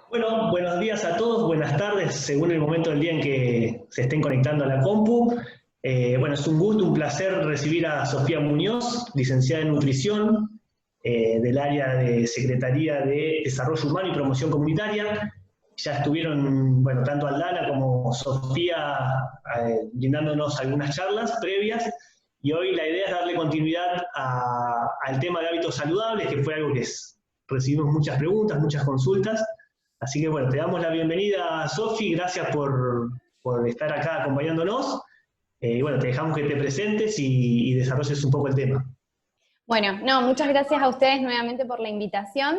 Bueno, buenos días a todos, buenas tardes, según el momento del día en que se estén conectando a la compu. Bueno, es un gusto, un placer recibir a Sofía Muñoz, licenciada en nutrición, del área de Secretaría de Desarrollo Humano y Promoción Comunitaria. Ya estuvieron, bueno, tanto Aldana como Sofía brindándonos algunas charlas previas, y hoy la idea es darle continuidad al tema de hábitos saludables, que fue algo que recibimos muchas preguntas, muchas consultas. Así que bueno, te damos la bienvenida, Sofi, gracias por estar acá acompañándonos. Y bueno, te dejamos que te presentes y desarrolles un poco el tema. Bueno, no, muchas gracias a ustedes nuevamente por la invitación.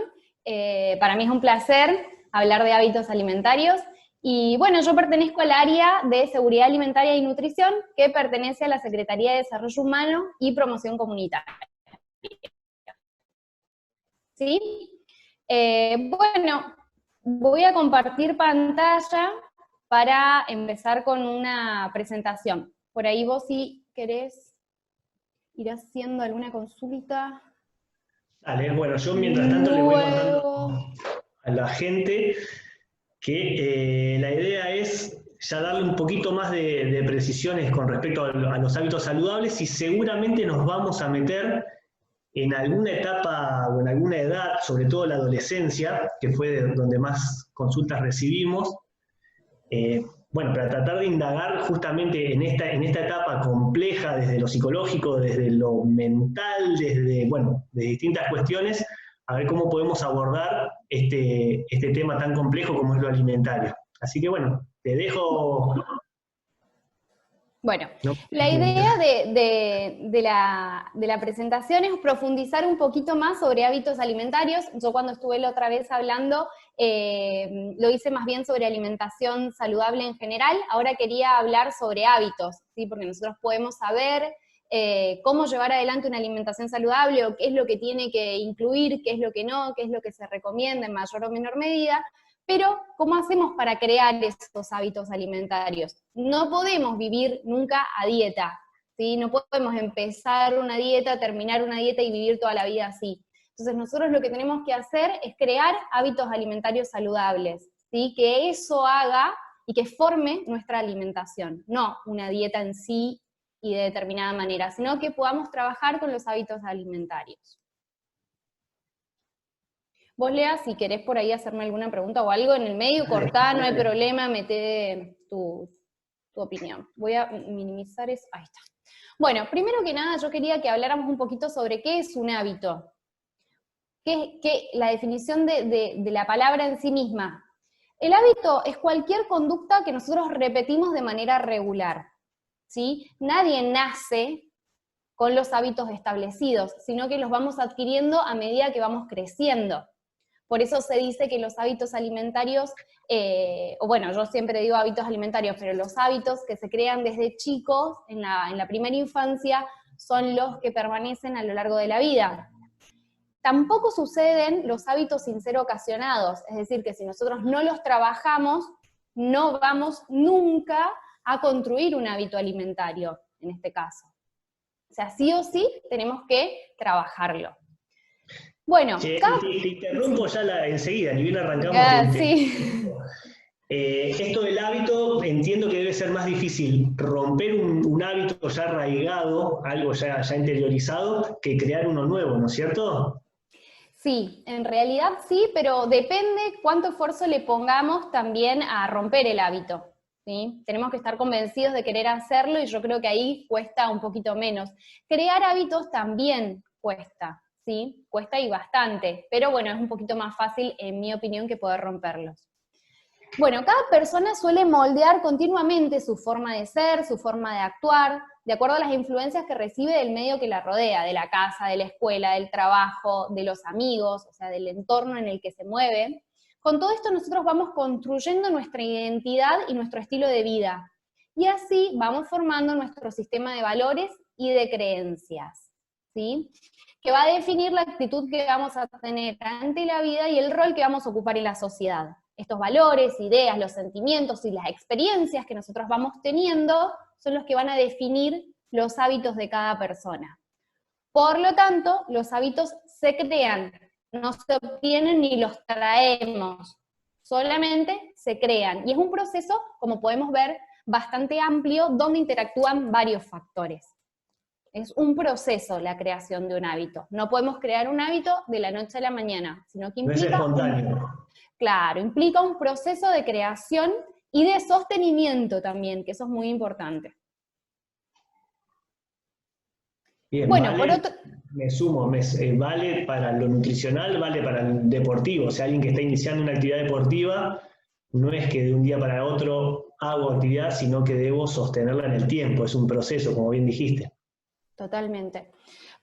Para mí es un placer hablar de hábitos alimentarios. Y bueno, yo pertenezco al área de Seguridad Alimentaria y Nutrición, que pertenece a la Secretaría de Desarrollo Humano y Promoción Comunitaria. ¿Sí? Bueno, voy a compartir pantalla para empezar con una presentación. Por ahí vos, si querés ir haciendo alguna consulta. Dale, bueno, yo mientras tanto le voy contando Luego, a la gente que la idea es ya darle un poquito más de precisiones con respecto a los hábitos saludables, y seguramente nos vamos a meter en alguna etapa o en alguna edad, sobre todo la adolescencia, que fue donde más consultas recibimos. Bueno, para tratar de indagar justamente en esta etapa compleja, desde lo psicológico, desde lo mental, bueno, de distintas cuestiones, a ver cómo podemos abordar este tema tan complejo como es lo alimentario. Así que bueno, te dejo. bueno, ¿No? la idea de la presentación es profundizar un poquito más sobre hábitos alimentarios. Yo cuando estuve la otra vez hablando, lo hice más bien sobre alimentación saludable en general. Ahora quería hablar sobre hábitos, ¿sí? Porque nosotros podemos saber cómo llevar adelante una alimentación saludable, o qué es lo que tiene que incluir, qué es lo que no, qué es lo que se recomienda en mayor o menor medida. Pero, ¿cómo hacemos para crear estos hábitos alimentarios? No podemos vivir nunca a dieta, ¿sí? No podemos empezar una dieta, terminar una dieta y vivir toda la vida así. Entonces, nosotros lo que tenemos que hacer es crear hábitos alimentarios saludables, ¿sí? Que eso haga y que forme nuestra alimentación, no una dieta en sí y de determinada manera, sino que podamos trabajar con los hábitos alimentarios. Vos, Lea, si querés por ahí hacerme alguna pregunta o algo en el medio, cortá, no hay problema, meté tu opinión. Voy a minimizar eso. Ahí está. Bueno, primero que nada yo quería que habláramos un poquito sobre qué es un hábito. La definición de la palabra en sí misma. El hábito es cualquier conducta que nosotros repetimos de manera regular, ¿sí? Nadie nace con los hábitos establecidos, sino que los vamos adquiriendo a medida que vamos creciendo. Por eso se dice que los hábitos alimentarios, o bueno, yo siempre digo hábitos alimentarios, pero los hábitos que se crean desde chicos, en la primera infancia, son los que permanecen a lo largo de la vida. Tampoco suceden los hábitos sin ser ocasionados, es decir, que si nosotros no los trabajamos, no vamos nunca a construir un hábito alimentario, en este caso. O sea, sí o sí tenemos que trabajarlo. Bueno, Te interrumpo ya enseguida, ni bien arrancamos. sí. Esto del hábito, entiendo que debe ser más difícil romper un hábito ya arraigado, algo ya interiorizado, que crear uno nuevo, ¿no es cierto? Sí, en realidad sí, pero depende cuánto esfuerzo le pongamos también a romper el hábito, ¿sí? Tenemos que estar convencidos de querer hacerlo, y yo creo que ahí cuesta un poquito menos. Crear hábitos también cuesta, ¿sí? Cuesta y bastante, pero bueno, es un poquito más fácil, en mi opinión, que poder romperlos. Bueno, cada persona suele moldear continuamente su forma de ser, su forma de actuar, de acuerdo a las influencias que recibe del medio que la rodea, de la casa, de la escuela, del trabajo, de los amigos, o sea, del entorno en el que se mueve. Con todo esto nosotros vamos construyendo nuestra identidad y nuestro estilo de vida. Y así vamos formando nuestro sistema de valores y de creencias, ¿sí? Que va a definir la actitud que vamos a tener ante la vida y el rol que vamos a ocupar en la sociedad. Estos valores, ideas, los sentimientos y las experiencias que nosotros vamos teniendo son los que van a definir los hábitos de cada persona. Por lo tanto, los hábitos se crean, no se obtienen ni los traemos, solamente se crean. Y es un proceso, como podemos ver, bastante amplio, donde interactúan varios factores. Es un proceso la creación de un hábito. No podemos crear un hábito de la noche a la mañana, sino que No es implica espontáneo. claro, implica un proceso de creación y de sostenimiento también, que eso es muy importante. Bien, Bueno, vale, por otro... me sumo, vale para lo nutricional, vale para el deportivo. O sea, alguien que está iniciando una actividad deportiva, no es que de un día para otro hago actividad, sino que debo sostenerla en el tiempo. Es un proceso, como bien dijiste. Totalmente.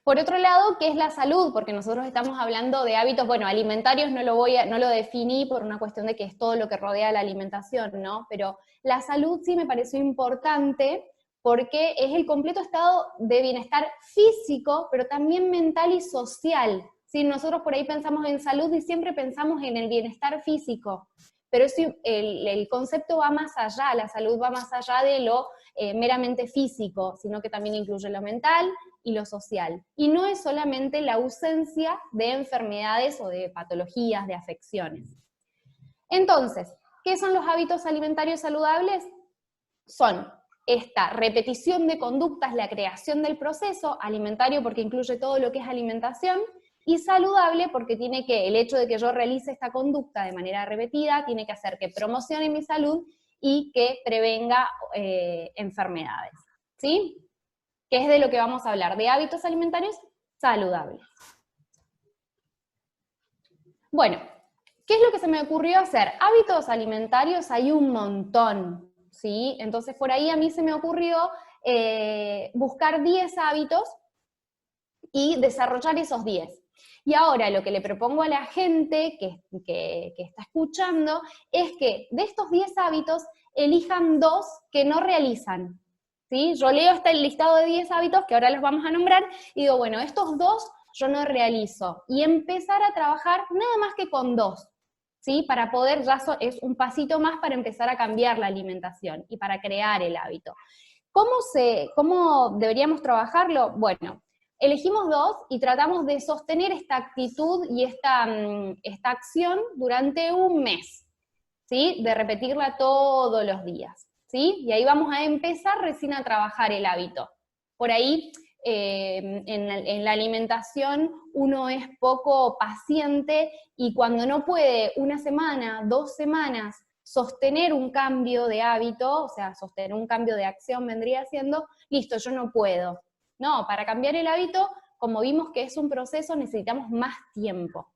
Por otro lado, ¿qué es la salud? Porque nosotros estamos hablando de hábitos, bueno, alimentarios no lo definí por una cuestión de que es todo lo que rodea la alimentación, ¿no? Pero la salud sí me pareció importante porque es el completo estado de bienestar físico, pero también mental y social. ¿Sí? Nosotros por ahí pensamos en salud y siempre pensamos en el bienestar físico, pero el concepto va más allá, la salud va más allá de lo meramente físico, sino que también incluye lo mental y lo social. Y no es solamente la ausencia de enfermedades o de patologías, de afecciones. Entonces, ¿qué son los hábitos alimentarios saludables? Son esta repetición de conductas, la creación del proceso alimentario, porque incluye todo lo que es alimentación, y saludable porque tiene que, el hecho de que yo realice esta conducta de manera repetida, tiene que hacer que promocione mi salud y que prevenga enfermedades, ¿sí? Que es de lo que vamos a hablar, de hábitos alimentarios saludables. Bueno, ¿qué es lo que se me ocurrió hacer? Hábitos alimentarios hay un montón, ¿sí? Entonces por ahí a mí se me ocurrió buscar 10 hábitos y desarrollar esos 10. Y ahora lo que le propongo a la gente que está escuchando es que de estos 10 hábitos elijan 2 que no realizan, ¿sí? Yo leo el listado de 10 hábitos que ahora los vamos a nombrar y digo, bueno, estos 2 yo no realizo. Y empezar a trabajar nada más que con 2, ¿sí? Para poder, es un pasito más para empezar a cambiar la alimentación y para crear el hábito. ¿Cómo deberíamos trabajarlo? Bueno, elegimos 2 y tratamos de sostener esta actitud y esta acción durante un mes, ¿sí? De repetirla todos los días, ¿sí? Y ahí vamos a empezar recién a trabajar el hábito. Por ahí, en la alimentación, uno es poco paciente y cuando no puede una semana, 2 semanas, sostener un cambio de hábito, o sea, sostener un cambio de acción vendría siendo, listo, yo no puedo. No, para cambiar el hábito, como vimos que es un proceso, necesitamos más tiempo,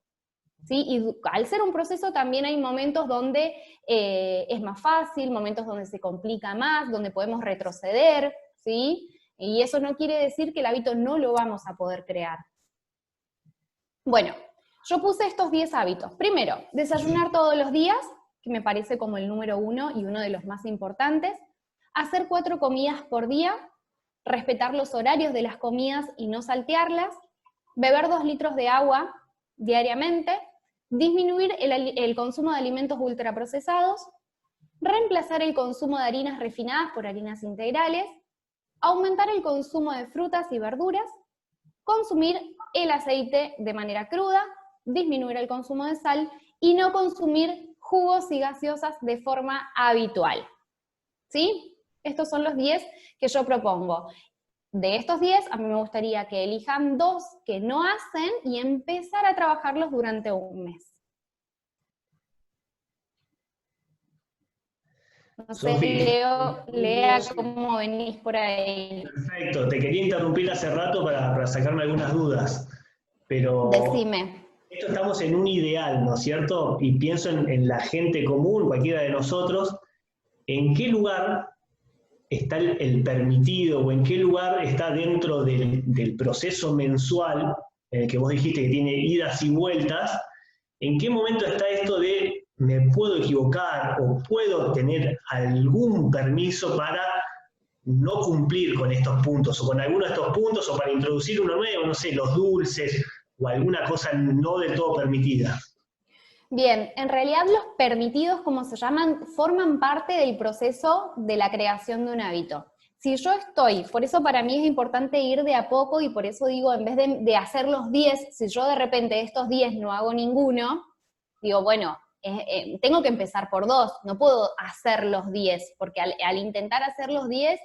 ¿sí? Y al ser un proceso también hay momentos donde es más fácil, momentos donde se complica más, donde podemos retroceder, ¿sí? Y eso no quiere decir que el hábito no lo vamos a poder crear. Bueno, yo puse estos 10 hábitos. Primero, desayunar todos los días, que me parece como el número 1 y uno de los más importantes. Hacer 4 comidas por día, respetar los horarios de las comidas y no saltearlas, beber 2 litros de agua diariamente, disminuir el consumo de alimentos ultraprocesados, reemplazar el consumo de harinas refinadas por harinas integrales, aumentar el consumo de frutas y verduras, consumir el aceite de manera cruda, disminuir el consumo de sal y no consumir jugos y gaseosas de forma habitual. ¿Sí? Estos son los 10 que yo propongo. De estos 10, a mí me gustaría que elijan 2 que no hacen y empezar a trabajarlos durante un mes. No sé, Sofi, Lea, cómo venís por ahí. perfecto, te quería interrumpir hace rato para sacarme algunas dudas, pero Decime. esto estamos en un ideal, ¿no es cierto? Y pienso en la gente común, cualquiera de nosotros, ¿en qué lugar está el permitido o en qué lugar está dentro del proceso mensual en el que vos dijiste que tiene idas y vueltas? ¿En qué momento está esto de me puedo equivocar o puedo tener algún permiso para no cumplir con estos puntos o con alguno de estos puntos o para introducir uno nuevo, no sé, los dulces o alguna cosa no del todo permitida? Bien, en realidad los permitidos, como se llaman, forman parte del proceso de la creación de un hábito. Si yo estoy, por eso para mí es importante ir de a poco y por eso digo, en vez de hacer los 10, si yo de repente de estos 10 no hago ninguno, digo, bueno, tengo que empezar por 2, no puedo hacer los 10, porque al intentar hacer los 10,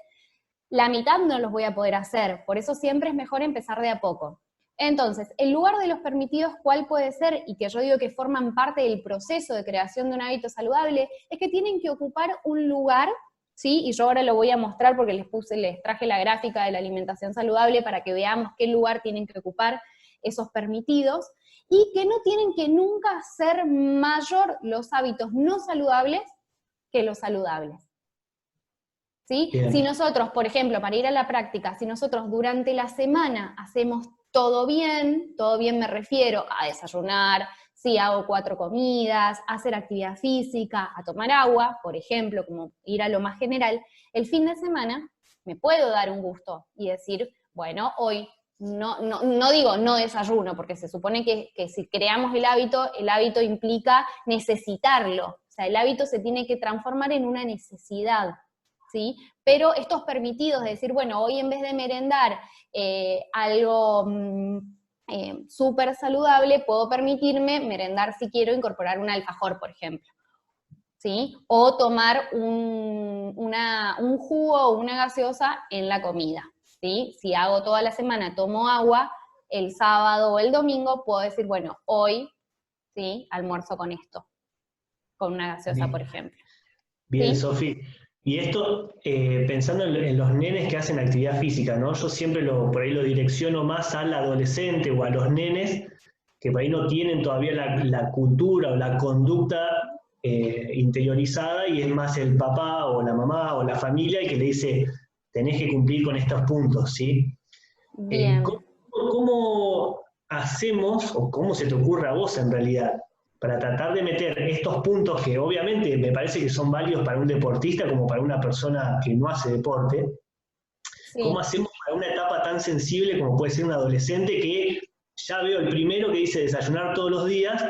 la mitad no los voy a poder hacer, por eso siempre es mejor empezar de a poco. Entonces, el lugar de los permitidos, ¿cuál puede ser? Y que yo digo que forman parte del proceso de creación de un hábito saludable, es que tienen que ocupar un lugar, ¿sí? Y yo ahora lo voy a mostrar porque les traje la gráfica de la alimentación saludable para que veamos qué lugar tienen que ocupar esos permitidos, y que no tienen que nunca ser mayor los hábitos no saludables que los saludables. ¿Sí? Si nosotros, por ejemplo, para ir a la práctica, si nosotros durante la semana hacemos todo bien me refiero a desayunar, si hago 4 comidas, a hacer actividad física, a tomar agua, por ejemplo, como ir a lo más general, el fin de semana me puedo dar un gusto y decir, bueno, hoy no digo no desayuno, porque se supone que si creamos el hábito implica necesitarlo, o sea, el hábito se tiene que transformar en una necesidad, ¿sí? Pero estos permitidos de decir, bueno, hoy en vez de merendar algo súper saludable, puedo permitirme merendar si quiero incorporar un alfajor, por ejemplo, ¿sí? O tomar un jugo o una gaseosa en la comida, ¿sí? Si hago toda la semana, tomo agua, el sábado o el domingo puedo decir, bueno, hoy, ¿sí? Almuerzo con esto, con una gaseosa, por ejemplo. Bien, ¿Sí? Sofi. Y esto, pensando en los nenes que hacen actividad física, ¿no? Yo siempre por ahí lo direcciono más al adolescente o a los nenes que por ahí no tienen todavía la cultura o la conducta interiorizada, y es más el papá o la mamá o la familia el que le dice, tenés que cumplir con estos puntos, ¿sí? Bien. ¿Cómo hacemos, o cómo se te ocurre a vos en realidad, para tratar de meter estos puntos que obviamente me parece que son válidos para un deportista como para una persona que no hace deporte? Sí. ¿Cómo hacemos para una etapa tan sensible como puede ser un adolescente, que ya veo el primero que dice desayunar todos los días,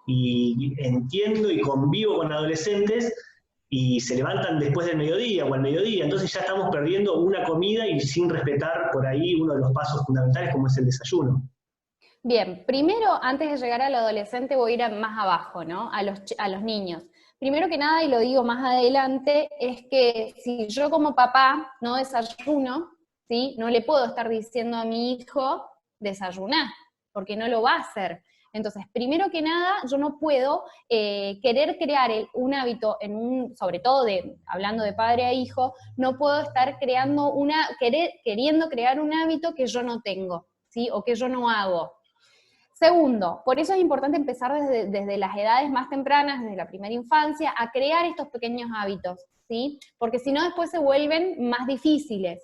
y entiendo y convivo con adolescentes y se levantan después del mediodía o al mediodía, entonces ya estamos perdiendo una comida y sin respetar por ahí uno de los pasos fundamentales como es el desayuno? Bien, primero, antes de llegar al adolescente, voy a ir más abajo, ¿no? A los niños. Primero que nada, y lo digo más adelante, es que si yo como papá no desayuno, ¿sí? No le puedo estar diciendo a mi hijo, desayunar, porque no lo va a hacer. Entonces, primero que nada, yo no puedo querer crear un hábito, sobre todo hablando de padre a hijo, no puedo estar queriendo crear un hábito que yo no tengo, ¿sí? O que yo no hago. Segundo, por eso es importante empezar desde las edades más tempranas, desde la primera infancia, a crear estos pequeños hábitos, ¿sí? Porque si no, después se vuelven más difíciles.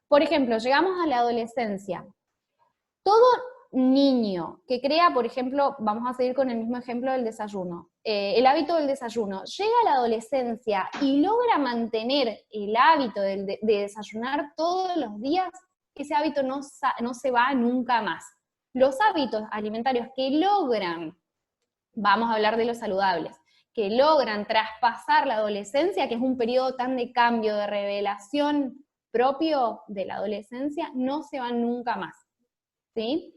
Por ejemplo, llegamos a la adolescencia. Todo niño que crea, por ejemplo, vamos a seguir con el mismo ejemplo del desayuno, el hábito del desayuno, llega a la adolescencia y logra mantener el hábito de desayunar todos los días, ese hábito no se va nunca más. Los hábitos alimentarios que logran, vamos a hablar de los saludables, que logran traspasar la adolescencia, que es un periodo tan de cambio, de revelación propio de la adolescencia, no se van nunca más, ¿sí?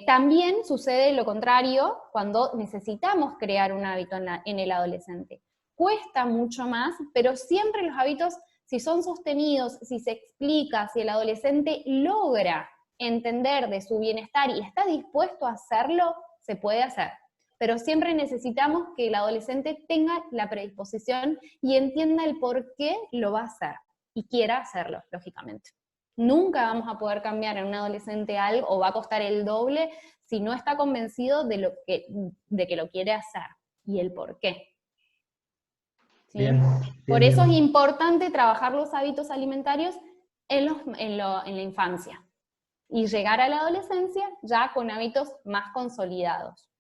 También sucede lo contrario cuando necesitamos crear un hábito en el adolescente. Cuesta mucho más, pero siempre los hábitos, si son sostenidos, si se explica, si el adolescente logra entender de su bienestar y está dispuesto a hacerlo, se puede hacer. Pero siempre necesitamos que el adolescente tenga la predisposición y entienda el por qué lo va a hacer y quiera hacerlo, lógicamente. Nunca vamos a poder cambiar en un adolescente algo, o va a costar el doble, si no está convencido de que lo quiere hacer y el por qué. ¿Sí? Bien, por eso es importante trabajar los hábitos alimentarios en la infancia y llegar a la adolescencia ya con hábitos más consolidados.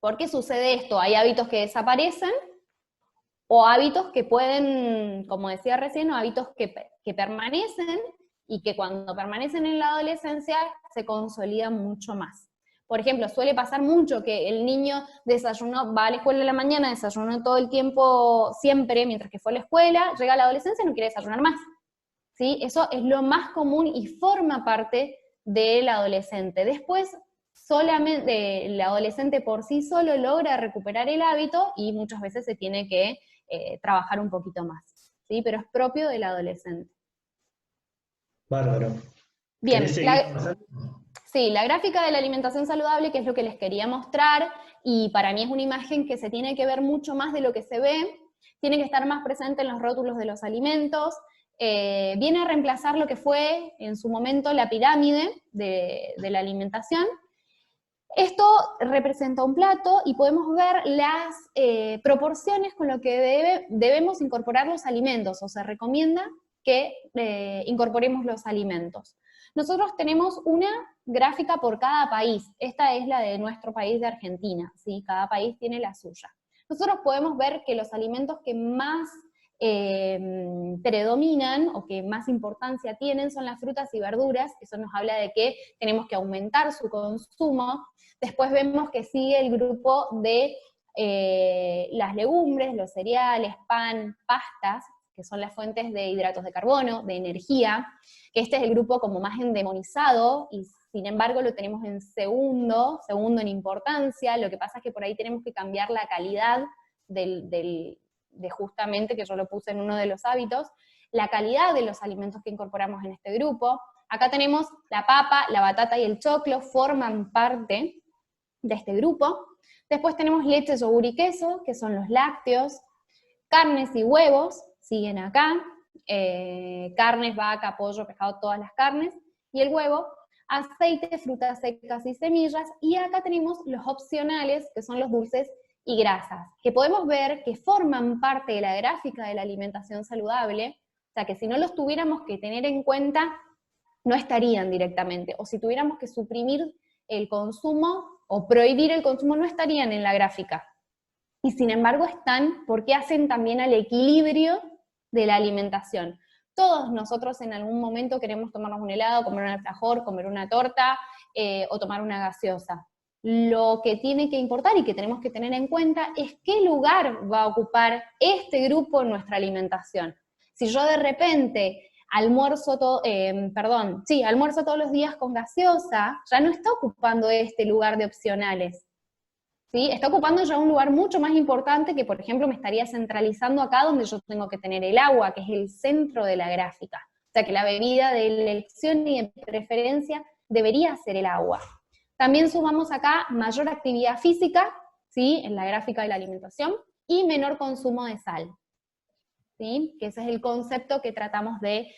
¿Por qué sucede esto? Hay hábitos que desaparecen o hábitos que pueden, como decía recién, o hábitos que permanecen y que cuando permanecen en la adolescencia se consolidan mucho más. Por ejemplo, suele pasar mucho que el niño va a la escuela en la mañana, desayunó todo el tiempo, siempre, mientras que fue a la escuela, llega a la adolescencia y no quiere desayunar más. ¿Sí? Eso es lo más común y forma parte del adolescente. Después solamente el adolescente por sí solo logra recuperar el hábito y muchas veces se tiene que trabajar un poquito más, ¿sí? Pero es propio del adolescente. Bárbaro. ¿Querés Bien, seguir avanzando? sí, la gráfica de la alimentación saludable, que es lo que les quería mostrar, y para mí es una imagen que se tiene que ver mucho más de lo que se ve, tiene que estar más presente en los rótulos de los alimentos, viene a reemplazar lo que fue en su momento la pirámide de la alimentación. Esto representa un plato y podemos ver las proporciones con lo que debemos incorporar los alimentos, o se recomienda que incorporemos los alimentos. Nosotros tenemos una gráfica por cada país, esta es la de nuestro país de Argentina, ¿sí? Cada país tiene la suya. Nosotros podemos ver que los alimentos que más predominan o que más importancia tienen son las frutas y verduras, eso nos habla de que tenemos que aumentar su consumo. Después vemos que sigue el grupo de las legumbres, los cereales, pan, pastas, que son las fuentes de hidratos de carbono, de energía, que este es el grupo como más endemonizado, y sin embargo lo tenemos en segundo en importancia. Lo que pasa es que por ahí tenemos que cambiar la calidad de justamente, que yo lo puse en uno de los hábitos, la calidad de los alimentos que incorporamos en este grupo. Acá tenemos la papa, la batata y el choclo, forman parte de este grupo. Después tenemos leche, yogur y queso, que son los lácteos, carnes y huevos, siguen acá, carnes, vaca, pollo, pescado, todas las carnes, y el huevo, aceite, frutas secas y semillas, y acá tenemos los opcionales, que son los dulces y grasas, que podemos ver que forman parte de la gráfica de la alimentación saludable, o sea que si no los tuviéramos que tener en cuenta, no estarían directamente, o si tuviéramos que suprimir el consumo o prohibir el consumo, no estarían en la gráfica. Y sin embargo están porque hacen también al equilibrio de la alimentación. Todos nosotros en algún momento queremos tomarnos un helado, comer un alfajor, comer una torta o tomar una gaseosa. Lo que tiene que importar y que tenemos que tener en cuenta es qué lugar va a ocupar este grupo en nuestra alimentación. Si yo de repente almuerzo todos los días con gaseosa, ya no está ocupando este lugar de opcionales. ¿Sí? Está ocupando ya un lugar mucho más importante que, por ejemplo, me estaría centralizando acá donde yo tengo que tener el agua, que es el centro de la gráfica. O sea que la bebida de elección y de preferencia debería ser el agua. También sumamos acá mayor actividad física, ¿sí? En la gráfica de la alimentación, y menor consumo de sal, ¿sí? Que ese es el concepto que tratamos de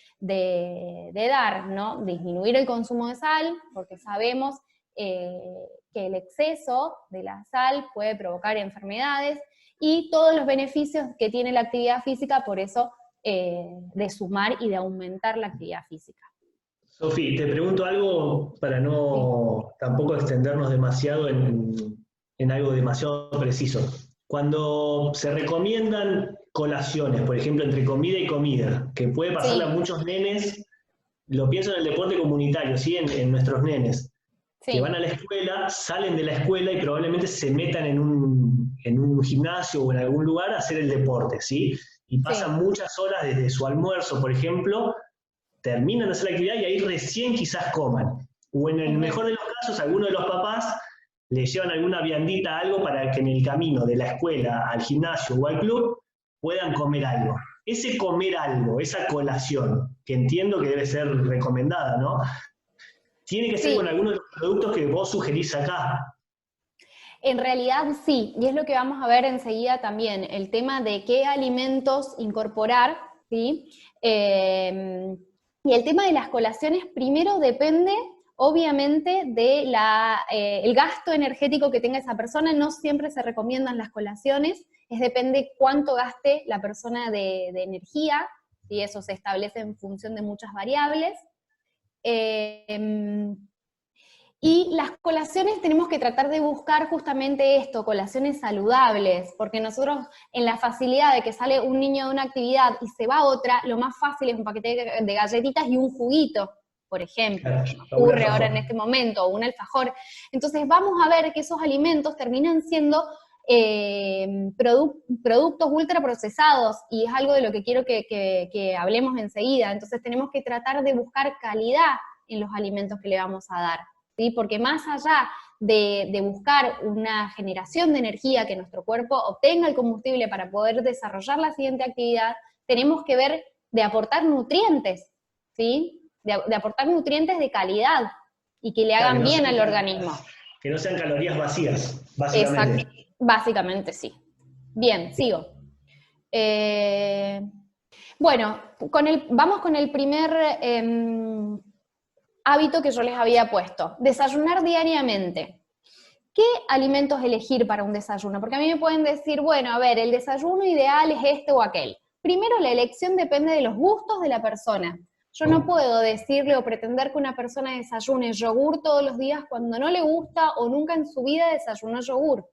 dar, ¿no? Disminuir el consumo de sal, porque sabemos que el exceso de la sal puede provocar enfermedades, y todos los beneficios que tiene la actividad física, por eso de sumar y de aumentar la actividad física. Sofi, te pregunto algo para no tampoco extendernos demasiado en algo demasiado preciso. Cuando se recomiendan colaciones, por ejemplo, entre comida y comida, que puede pasarle a muchos nenes, lo pienso en el deporte comunitario, ¿sí? En nuestros nenes, que van a la escuela, salen de la escuela y probablemente se metan en un gimnasio o en algún lugar a hacer el deporte, ¿sí? Y pasan muchas horas desde su almuerzo, por ejemplo, terminan de hacer la actividad y ahí recién quizás coman. O en el mejor de los casos, alguno de los papás le llevan alguna viandita, algo para que en el camino de la escuela al gimnasio o al club puedan comer algo. Ese comer algo, esa colación, que entiendo que debe ser recomendada, ¿no? Tiene que ser con alguno de los productos que vos sugerís acá. En realidad sí, y es lo que vamos a ver enseguida también, el tema de qué alimentos incorporar, ¿sí? Y el tema de las colaciones primero depende, obviamente, de el gasto energético que tenga esa persona. No siempre se recomiendan las colaciones, depende cuánto gaste la persona de energía, y eso se establece en función de muchas variables. Y las colaciones tenemos que tratar de buscar justamente esto, colaciones saludables, porque nosotros en la facilidad de que sale un niño de una actividad y se va a otra, lo más fácil es un paquete de galletitas y un juguito, por ejemplo, ocurre ahora en este momento, o un alfajor. Entonces vamos a ver que esos alimentos terminan siendo productos ultraprocesados, y es algo de lo que quiero que hablemos enseguida. Entonces tenemos que tratar de buscar calidad en los alimentos que le vamos a dar, ¿sí? Porque más allá de buscar una generación de energía, que nuestro cuerpo obtenga el combustible para poder desarrollar la siguiente actividad, tenemos que ver de aportar nutrientes, ¿sí? De aportar nutrientes de calidad y que le Claro, hagan bien al organismo. que no sean calorías vacías, Exacto, básicamente. básicamente sí. Bien, sigo. Bueno, vamos con el primer hábito que yo les había puesto, desayunar diariamente. ¿Qué alimentos elegir para un desayuno? Porque a mí me pueden decir, bueno, a ver, el desayuno ideal es este o aquel. Primero, la elección depende de los gustos de la persona. Yo no puedo decirle o pretender que una persona desayune yogur todos los días cuando no le gusta o nunca en su vida desayunó yogur,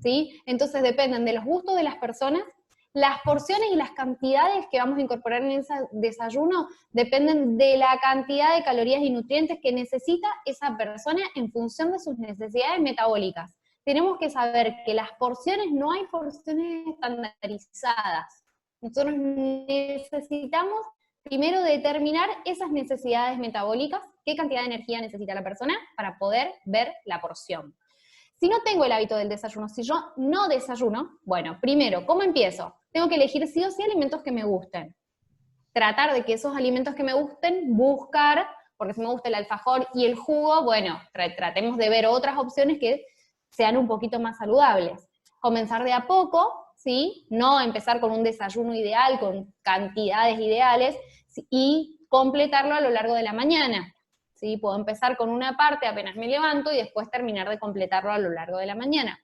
¿sí? Entonces dependen de los gustos de las personas. Las porciones y las cantidades que vamos a incorporar en ese desayuno dependen de la cantidad de calorías y nutrientes que necesita esa persona en función de sus necesidades metabólicas. Tenemos que saber que las porciones, no hay porciones estandarizadas. Nosotros necesitamos primero determinar esas necesidades metabólicas, qué cantidad de energía necesita la persona para poder ver la porción. Si no tengo el hábito del desayuno, si yo no desayuno, bueno, primero, ¿cómo empiezo? Tengo que elegir sí o sí alimentos que me gusten. Tratar de que esos alimentos que me gusten, buscar, porque si me gusta el alfajor y el jugo, bueno, tratemos de ver otras opciones que sean un poquito más saludables. Comenzar de a poco, ¿sí? No empezar con un desayuno ideal, con cantidades ideales, y completarlo a lo largo de la mañana. ¿Sí? Puedo empezar con una parte apenas me levanto y después terminar de completarlo a lo largo de la mañana.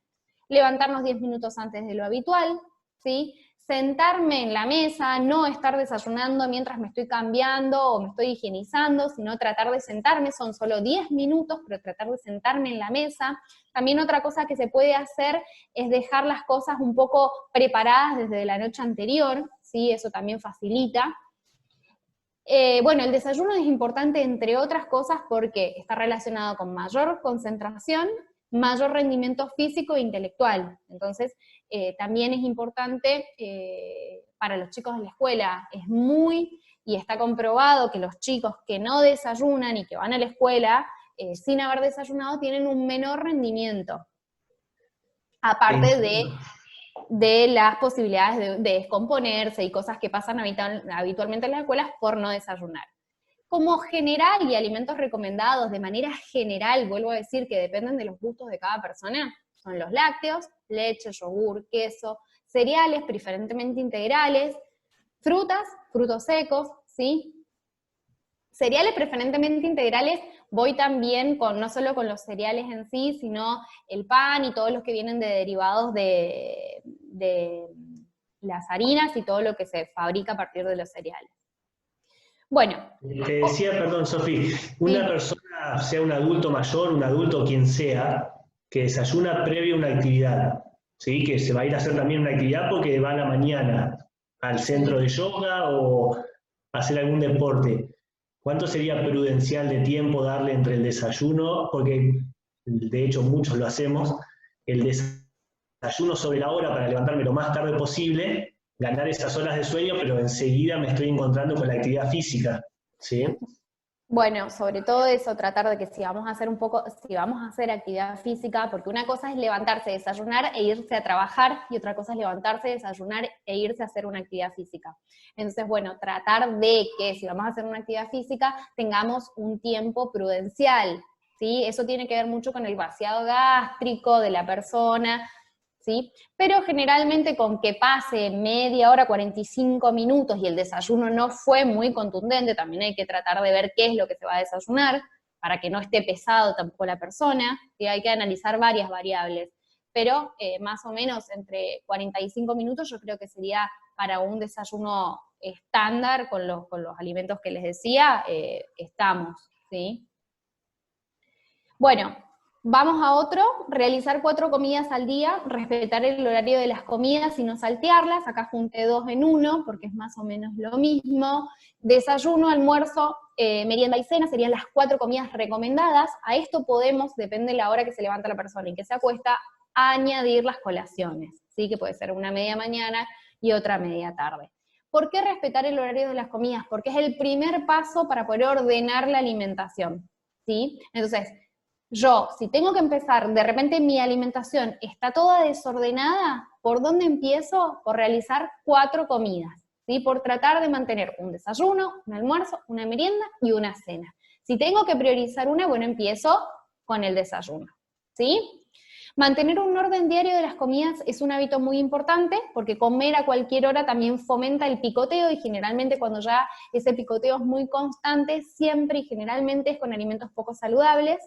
Levantarnos 10 minutos antes de lo habitual, ¿sí? Sentarme en la mesa, no estar desayunando mientras me estoy cambiando o me estoy higienizando, sino tratar de sentarme, son solo 10 minutos, pero tratar de sentarme en la mesa. También otra cosa que se puede hacer es dejar las cosas un poco preparadas desde la noche anterior, ¿sí? Eso también facilita. Bueno, el desayuno es importante, entre otras cosas, porque está relacionado con mayor concentración, mayor rendimiento físico e intelectual. Entonces, también es importante para los chicos de la escuela. Y está comprobado que los chicos que no desayunan y que van a la escuela sin haber desayunado tienen un menor rendimiento. Aparte de las posibilidades de descomponerse y cosas que pasan habitualmente en las escuelas por no desayunar. Como general y alimentos recomendados de manera general, vuelvo a decir que dependen de los gustos de cada persona, son los lácteos, leche, yogur, queso, cereales preferentemente integrales, frutas, frutos secos, ¿sí? Cereales preferentemente integrales, voy también no solo con los cereales en sí, sino el pan y todos los que vienen de derivados de las harinas y todo lo que se fabrica a partir de los cereales. Bueno. Te decía, perdón, Sofi, una persona, sea un adulto mayor, un adulto quien sea, que desayuna previo a una actividad, ¿sí? Que se va a ir a hacer también una actividad porque va a la mañana al centro de yoga o a hacer algún deporte. ¿Cuánto sería prudencial de tiempo darle entre el desayuno? Porque de hecho muchos lo hacemos, el desayuno sobre la hora para levantarme lo más tarde posible, ganar esas horas de sueño, pero enseguida me estoy encontrando con la actividad física, ¿sí? Bueno, sobre todo eso, tratar de que si vamos a hacer actividad física, porque una cosa es levantarse, desayunar e irse a trabajar, y otra cosa es levantarse, desayunar e irse a hacer una actividad física. Entonces, bueno, tratar de que si vamos a hacer una actividad física, tengamos un tiempo prudencial, ¿sí? Eso tiene que ver mucho con el vaciado gástrico de la persona, ¿sí? Pero generalmente con que pase media hora, 45 minutos y el desayuno no fue muy contundente, también hay que tratar de ver qué es lo que se va a desayunar, para que no esté pesado tampoco la persona, y hay que analizar varias variables. Pero más o menos entre 45 minutos yo creo que sería para un desayuno estándar con los alimentos que les decía, estamos, ¿sí? Bueno, vamos a otro, realizar 4 comidas al día, respetar el horario de las comidas y no saltearlas. Acá junté 2 en 1 porque es más o menos lo mismo. Desayuno, almuerzo, merienda y cena serían las 4 comidas recomendadas. A esto podemos, depende de la hora que se levanta la persona y que se acuesta, añadir las colaciones, ¿sí? Que puede ser una media mañana y otra media tarde. ¿Por qué respetar el horario de las comidas? Porque es el primer paso para poder ordenar la alimentación, ¿sí? Entonces, Yo, si tengo que empezar, de repente mi alimentación está toda desordenada, ¿por dónde empiezo? Por realizar 4 comidas, ¿sí? Por tratar de mantener un desayuno, un almuerzo, una merienda y una cena. Si tengo que priorizar una, bueno, empiezo con el desayuno, ¿sí? Mantener un orden diario de las comidas es un hábito muy importante, porque comer a cualquier hora también fomenta el picoteo, y generalmente cuando ya ese picoteo es muy constante, siempre y generalmente es con alimentos poco saludables.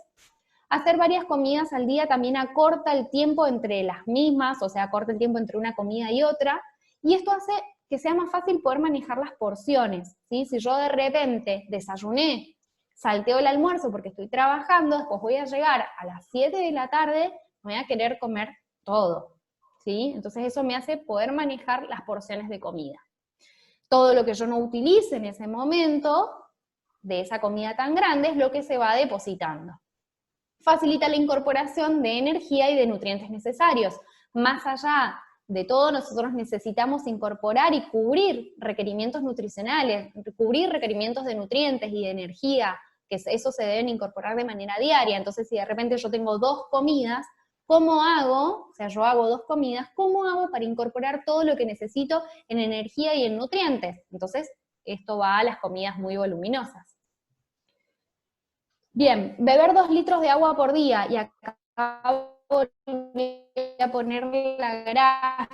Hacer varias comidas al día también acorta el tiempo entre las mismas, o sea, acorta el tiempo entre una comida y otra, y esto hace que sea más fácil poder manejar las porciones, ¿sí? Si yo de repente desayuné, salteo el almuerzo porque estoy trabajando, después voy a llegar a las 7 de la tarde, me voy a querer comer todo, ¿sí? Entonces eso me hace poder manejar las porciones de comida. Todo lo que yo no utilice en ese momento, de esa comida tan grande, es lo que se va depositando. Facilita la incorporación de energía y de nutrientes necesarios. Más allá de todo, nosotros necesitamos incorporar y cubrir requerimientos nutricionales, cubrir requerimientos de nutrientes y de energía, que eso se deben incorporar de manera diaria. Entonces, si de repente yo tengo 2 comidas, ¿cómo hago? O sea, yo hago 2 comidas, ¿cómo hago para incorporar todo lo que necesito en energía y en nutrientes? Entonces, esto va a las comidas muy voluminosas. Bien, beber 2 litros de agua por día, y acá voy a poner la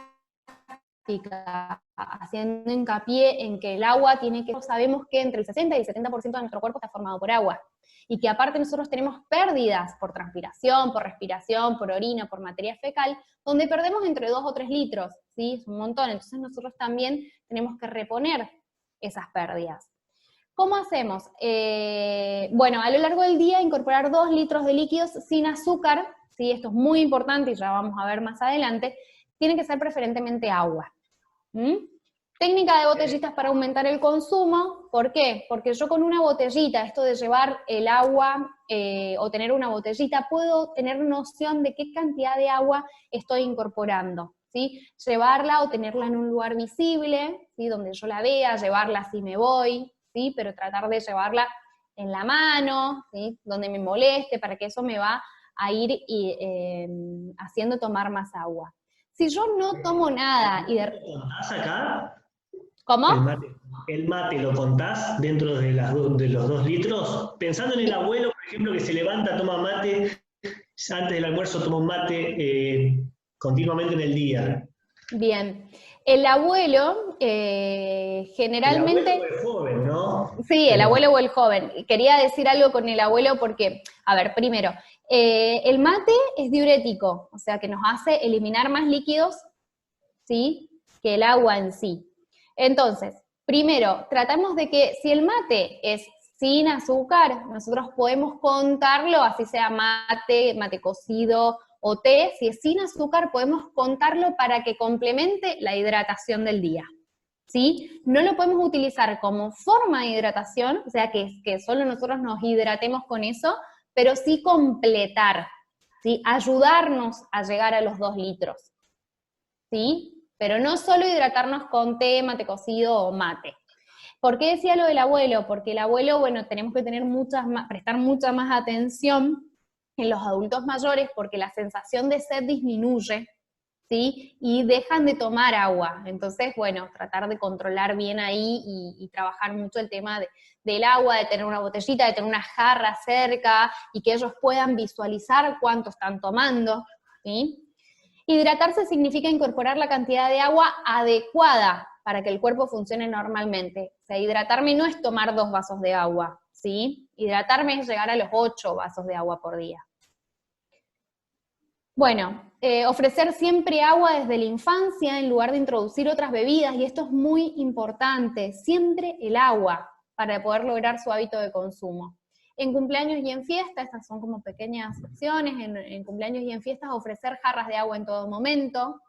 gráfica haciendo hincapié en que el agua tiene que, sabemos que entre el 60 y el 70% de nuestro cuerpo está formado por agua, y que aparte nosotros tenemos pérdidas por transpiración, por respiración, por orina, por materia fecal, donde perdemos entre 2 o 3 litros, ¿sí? Es un montón, entonces nosotros también tenemos que reponer esas pérdidas. ¿Cómo hacemos? Bueno, a lo largo del día incorporar 2 litros de líquidos sin azúcar, ¿sí? Esto es muy importante y ya vamos a ver más adelante, tiene que ser preferentemente agua. Técnica de botellitas para aumentar el consumo, ¿por qué? Porque yo con una botellita, esto de llevar el agua o tener una botellita, puedo tener noción de qué cantidad de agua estoy incorporando, ¿sí? Llevarla o tenerla en un lugar visible, ¿sí? Donde yo la vea, llevarla si me voy, ¿sí? Pero tratar de llevarla en la mano, ¿sí? Donde me moleste, para que eso me va a ir haciendo tomar más agua. Si yo no tomo nada y ¿Lo contás acá? ¿Cómo? El mate lo contás dentro de, de los 2 litros, pensando en el abuelo, por ejemplo, que se levanta, toma mate, antes del almuerzo toma un mate continuamente en el día. Bien. El abuelo, El abuelo generalmente... o el joven, ¿no? Sí, el Pero abuelo o el joven. Quería decir algo con el abuelo porque, a ver, primero, el mate es diurético, o sea que nos hace eliminar más líquidos, ¿sí?, que el agua en sí. Entonces, primero, tratamos de que si el mate es sin azúcar, nosotros podemos contarlo, así sea mate, mate cocido o té, si es sin azúcar podemos contarlo para que complemente la hidratación del día, ¿sí? No lo podemos utilizar como forma de hidratación, o sea que solo nosotros nos hidratemos con eso, pero sí completar, ¿sí? Ayudarnos a llegar a los 2 litros, ¿sí? Pero no solo hidratarnos con té, mate cocido o mate. ¿Por qué decía lo del abuelo? Porque el abuelo, bueno, tenemos que tener prestar mucha más atención en los adultos mayores, porque la sensación de sed disminuye, ¿sí? Y dejan de tomar agua. Entonces, bueno, tratar de controlar bien ahí y trabajar mucho el tema del agua, de tener una botellita, de tener una jarra cerca, y que ellos puedan visualizar cuánto están tomando, ¿sí? Hidratarse significa incorporar la cantidad de agua adecuada para que el cuerpo funcione normalmente. O sea, hidratarme no es tomar 2 vasos de agua, ¿sí? Hidratarme es llegar a los 8 vasos de agua por día. Bueno, ofrecer siempre agua desde la infancia en lugar de introducir otras bebidas, y esto es muy importante, siempre el agua para poder lograr su hábito de consumo. En cumpleaños y en fiestas, estas son como pequeñas opciones, en cumpleaños y en fiestas ofrecer jarras de agua en todo momento.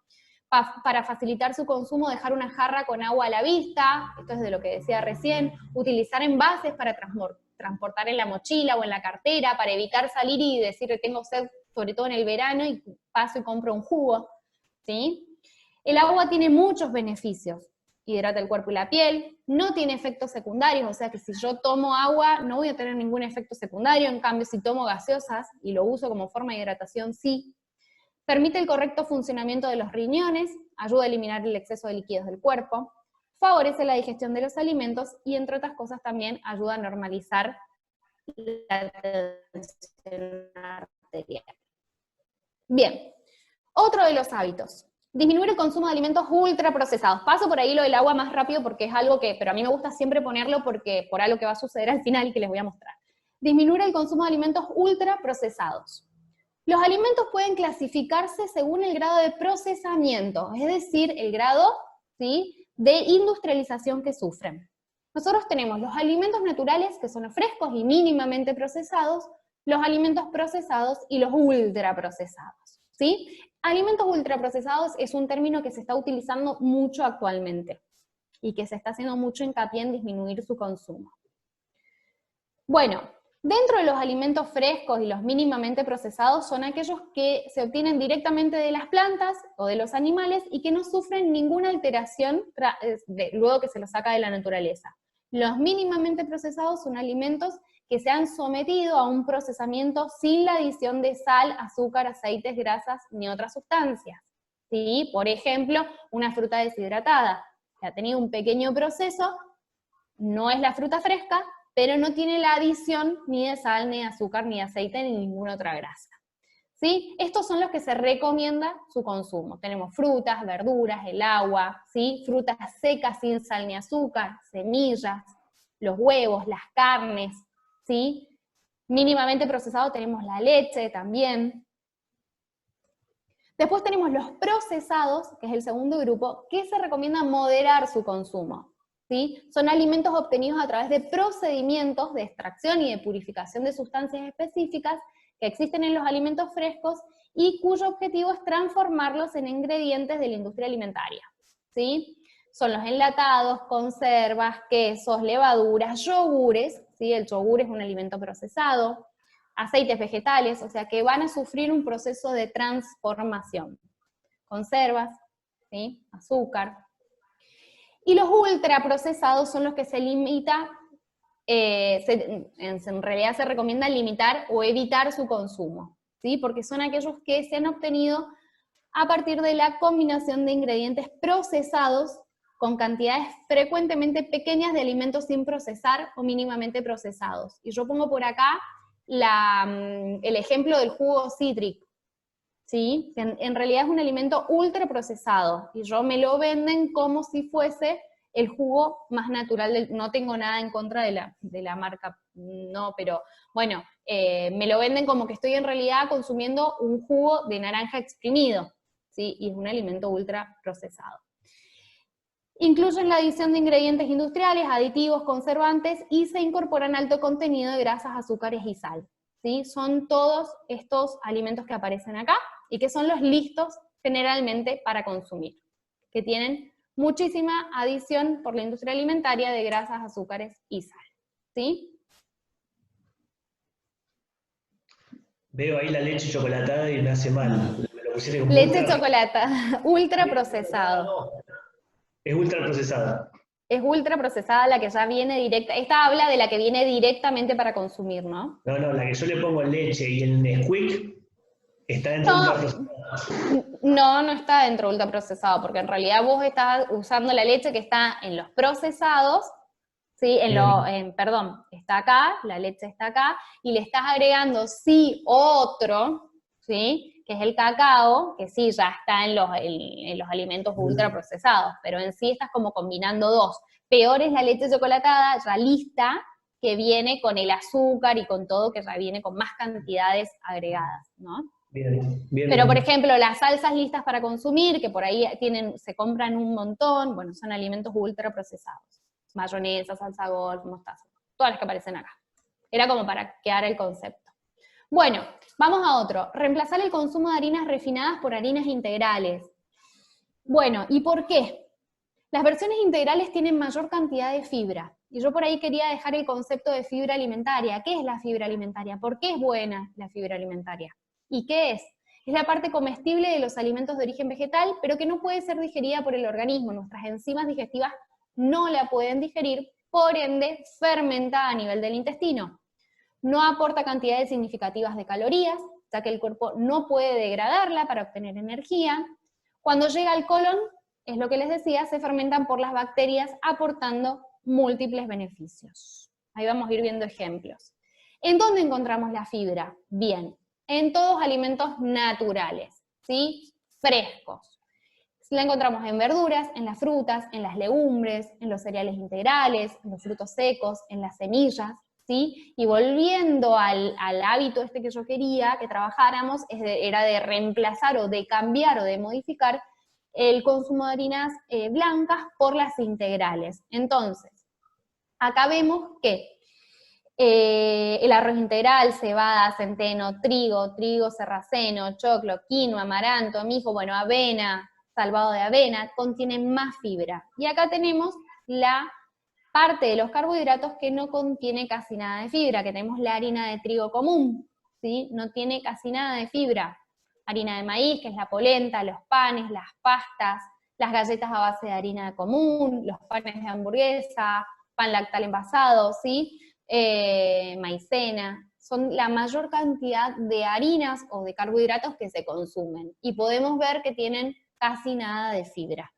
Para facilitar su consumo, dejar una jarra con agua a la vista, esto es de lo que decía recién, utilizar envases para transportar en la mochila o en la cartera, para evitar salir y decir que tengo sed, sobre todo en el verano, y paso y compro un jugo, ¿sí? El agua tiene muchos beneficios. hidrata el cuerpo y la piel, no tiene efectos secundarios, o sea que si yo tomo agua no voy a tener ningún efecto secundario, en cambio si tomo gaseosas y lo uso como forma de hidratación, sí. Permite el correcto funcionamiento de los riñones, ayuda a eliminar el exceso de líquidos del cuerpo, favorece la digestión de los alimentos y entre otras cosas también ayuda a normalizar la tensión arterial. Bien, otro de los hábitos. Disminuir el consumo de alimentos ultraprocesados. Paso por ahí lo del agua más rápido porque es algo que, pero a mí me gusta siempre ponerlo porque por algo que va a suceder al final y que les voy a mostrar. Disminuir el consumo de alimentos ultraprocesados. Los alimentos pueden clasificarse según el grado de procesamiento, es decir, el grado, ¿sí?, de industrialización que sufren. Nosotros tenemos los alimentos naturales, que son los frescos y mínimamente procesados, los alimentos procesados y los ultraprocesados, ¿sí? Alimentos ultraprocesados es un término que se está utilizando mucho actualmente y que se está haciendo mucho hincapié en disminuir su consumo. Bueno, dentro de los alimentos frescos y los mínimamente procesados son aquellos que se obtienen directamente de las plantas o de los animales y que no sufren ninguna alteración luego que se los saca de la naturaleza. Los mínimamente procesados son alimentos que se han sometido a un procesamiento sin la adición de sal, azúcar, aceites, grasas ni otras sustancias, ¿sí? Por ejemplo, una fruta deshidratada, que ha tenido un pequeño proceso, no es la fruta fresca, pero no tiene la adición ni de sal, ni de azúcar, ni de aceite, ni ninguna otra grasa, ¿sí? Estos son los que se recomienda su consumo. Tenemos frutas, verduras, el agua, ¿sí? Frutas secas sin sal ni azúcar, semillas, los huevos, las carnes, ¿sí? Mínimamente procesado tenemos la leche también. Después tenemos los procesados, que es el segundo grupo, que se recomienda moderar su consumo, ¿sí? Son alimentos obtenidos a través de procedimientos de extracción y de purificación de sustancias específicas que existen en los alimentos frescos y cuyo objetivo es transformarlos en ingredientes de la industria alimentaria, ¿sí? Son los enlatados, conservas, quesos, levaduras, yogures, ¿sí? El yogur es un alimento procesado, aceites vegetales, o sea que van a sufrir un proceso de transformación. Conservas, ¿sí? Azúcar. Y los ultraprocesados son los que se limita, en realidad se recomienda limitar o evitar su consumo, ¿sí? Porque son aquellos que se han obtenido a partir de la combinación de ingredientes procesados con cantidades frecuentemente pequeñas de alimentos sin procesar o mínimamente procesados. Y yo pongo por acá el ejemplo del jugo cítrico, ¿sí? Que en realidad es un alimento ultraprocesado, y yo me lo venden como si fuese el jugo más natural, no tengo nada en contra de la marca, no, pero bueno, me lo venden como que estoy en realidad consumiendo un jugo de naranja exprimido, ¿sí? Y es un alimento ultraprocesado. Incluyen la adición de ingredientes industriales, aditivos, conservantes, y se incorporan alto contenido de grasas, azúcares y sal, ¿sí? Son todos estos alimentos que aparecen acá, y que son los listos generalmente para consumir, que tienen muchísima adición por la industria alimentaria de grasas, azúcares y sal, ¿sí? Veo ahí la leche chocolatada y me hace mal. Me lo pusiste como Leche ultra. chocolate, ultra procesado. Es ultra procesada. Es ultra procesada la que ya viene directa. Esta habla de la que viene directamente para consumir, ¿no? No, la que yo le pongo leche y el Nesquik está dentro de ultra procesada. No está dentro de ultraprocesado, porque en realidad vos estás usando la leche que está en los procesados, ¿sí? Perdón, está acá, la leche está acá, y le estás agregando sí otro, ¿sí? Que es el cacao, que sí ya está en los alimentos ultraprocesados, pero en sí estás como combinando dos. Peor es la leche chocolatada, ya lista, que viene con el azúcar y con todo, que ya viene con más cantidades agregadas, ¿no? Bien. Pero, por ejemplo, las salsas listas para consumir, que por ahí se compran un montón, bueno, son alimentos ultraprocesados. Mayonesa, salsa golf, mostaza, todas las que aparecen acá. Era como para quedar el concepto. Bueno, vamos a otro. Reemplazar el consumo de harinas refinadas por harinas integrales. Bueno, ¿y por qué? Las versiones integrales tienen mayor cantidad de fibra. Y yo por ahí quería dejar el concepto de fibra alimentaria. ¿Qué es la fibra alimentaria? ¿Por qué es buena la fibra alimentaria? ¿Y qué es? Es la parte comestible de los alimentos de origen vegetal, pero que no puede ser digerida por el organismo. Nuestras enzimas digestivas no la pueden digerir, por ende, fermenta a nivel del intestino. No aporta cantidades significativas de calorías, ya que el cuerpo no puede degradarla para obtener energía. Cuando llega al colon, es lo que les decía, se fermentan por las bacterias, aportando múltiples beneficios. Ahí vamos a ir viendo ejemplos. ¿En dónde encontramos la fibra? Bien, en todos alimentos naturales, ¿sí? Frescos. La encontramos en verduras, en las frutas, en las legumbres, en los cereales integrales, en los frutos secos, en las semillas, ¿sí? Y volviendo al hábito este que yo quería que trabajáramos, era de reemplazar o de cambiar o de modificar el consumo de harinas blancas por las integrales. Entonces, acá vemos que el arroz integral, cebada, centeno, trigo sarraceno, choclo, quinoa, amaranto, mijo, bueno, avena, salvado de avena, contienen más fibra. Y acá tenemos la parte de los carbohidratos que no contiene casi nada de fibra, que tenemos la harina de trigo común, ¿sí? No tiene casi nada de fibra. Harina de maíz, que es la polenta, los panes, las pastas, las galletas a base de harina común, los panes de hamburguesa, pan lactal envasado, ¿sí? Maicena, son la mayor cantidad de harinas o de carbohidratos que se consumen, y podemos ver que tienen casi nada de fibra.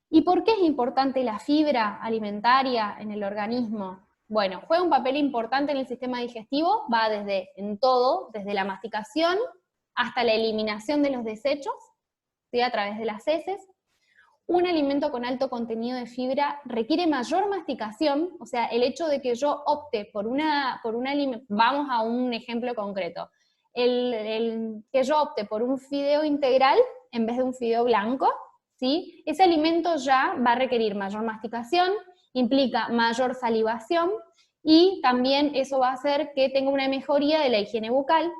¿Y por qué es importante la fibra alimentaria en el organismo? Bueno, juega un papel importante en el sistema digestivo, va en todo, desde la masticación hasta la eliminación de los desechos, ¿sí? A través de las heces. Un alimento con alto contenido de fibra requiere mayor masticación, o sea, el hecho de que yo opte por un alimento, vamos a un ejemplo concreto, que yo opte por un fideo integral en vez de un fideo blanco, ¿sí? Ese alimento ya va a requerir mayor masticación, implica mayor salivación, y también eso va a hacer que tenga una mejoría de la higiene bucal,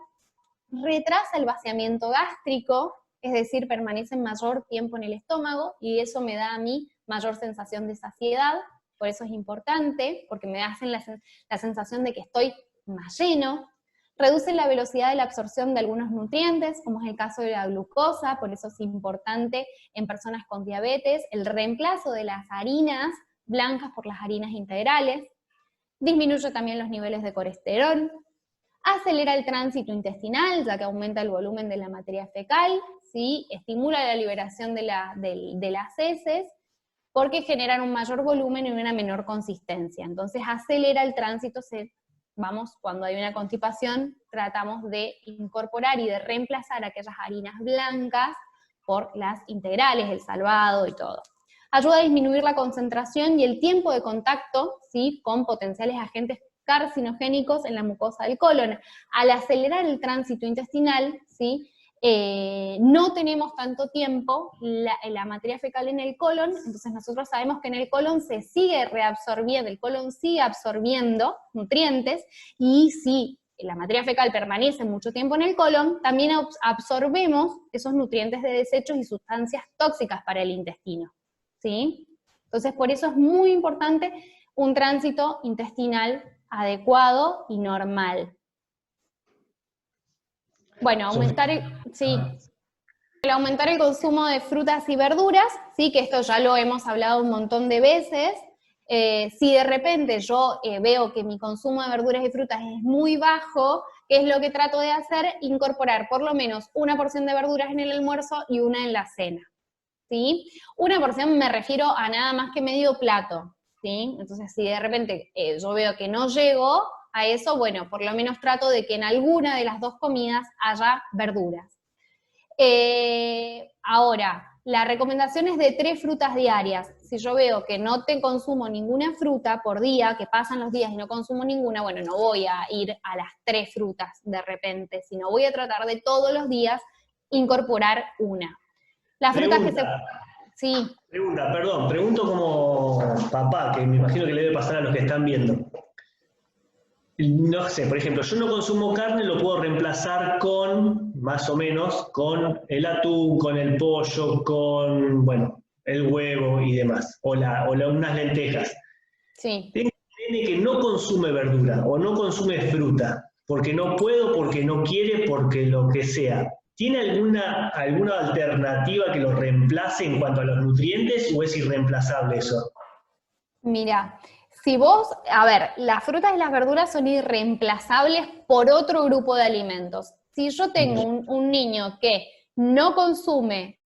retrasa el vaciamiento gástrico, es decir, permanece mayor tiempo en el estómago, y eso me da a mí mayor sensación de saciedad, por eso es importante, porque me hacen la sensación de que estoy más lleno. Reduce la velocidad de la absorción de algunos nutrientes, como es el caso de la glucosa, por eso es importante en personas con diabetes el reemplazo de las harinas blancas por las harinas integrales. Disminuye también los niveles de colesterol. Acelera el tránsito intestinal, ya que aumenta el volumen de la materia fecal, ¿sí? Estimula la liberación de las heces, porque generan un mayor volumen y una menor consistencia. Entonces acelera el tránsito, cuando hay una constipación, tratamos de incorporar y de reemplazar aquellas harinas blancas por las integrales, el salvado y todo. Ayuda a disminuir la concentración y el tiempo de contacto, ¿sí? Con potenciales agentes carcinogénicos en la mucosa del colon. Al acelerar el tránsito intestinal, ¿sí? No tenemos tanto tiempo la materia fecal en el colon, entonces nosotros sabemos que en el colon se sigue reabsorbiendo, el colon sigue absorbiendo nutrientes, y si la materia fecal permanece mucho tiempo en el colon, también absorbemos esos nutrientes de desechos y sustancias tóxicas para el intestino, ¿sí? Entonces por eso es muy importante un tránsito intestinal adecuado y normal. Bueno, aumentar el consumo de frutas y verduras, ¿sí? Que esto ya lo hemos hablado un montón de veces. Si de repente yo veo que mi consumo de verduras y frutas es muy bajo, ¿qué es lo que trato de hacer? Incorporar por lo menos una porción de verduras en el almuerzo y una en la cena, ¿sí? Una porción me refiero a nada más que medio plato, ¿sí? Entonces si de repente yo veo que no llego a eso, bueno, por lo menos trato de que en alguna de las dos comidas haya verduras. Ahora, la recomendación es de 3 frutas diarias. Si yo veo que no te consumo ninguna fruta por día, que pasan los días y no consumo ninguna, bueno, no voy a ir a las 3 frutas de repente, sino voy a tratar de todos los días incorporar una. Las frutas que se... Sí. Pregunto como papá, que me imagino que le debe pasar a los que están viendo. No sé, por ejemplo, yo no consumo carne, lo puedo reemplazar con, más o menos, con el atún, con el pollo, con, bueno, el huevo y demás, o unas lentejas. Sí. Tengo un nene que no consume verdura o no consume fruta. porque no puedo, porque no quiere, porque lo que sea. ¿Tiene alguna alternativa que lo reemplace en cuanto a los nutrientes o es irreemplazable eso? Mira, si vos, a ver, las frutas y las verduras son irreemplazables por otro grupo de alimentos. Si yo tengo un niño que no consume,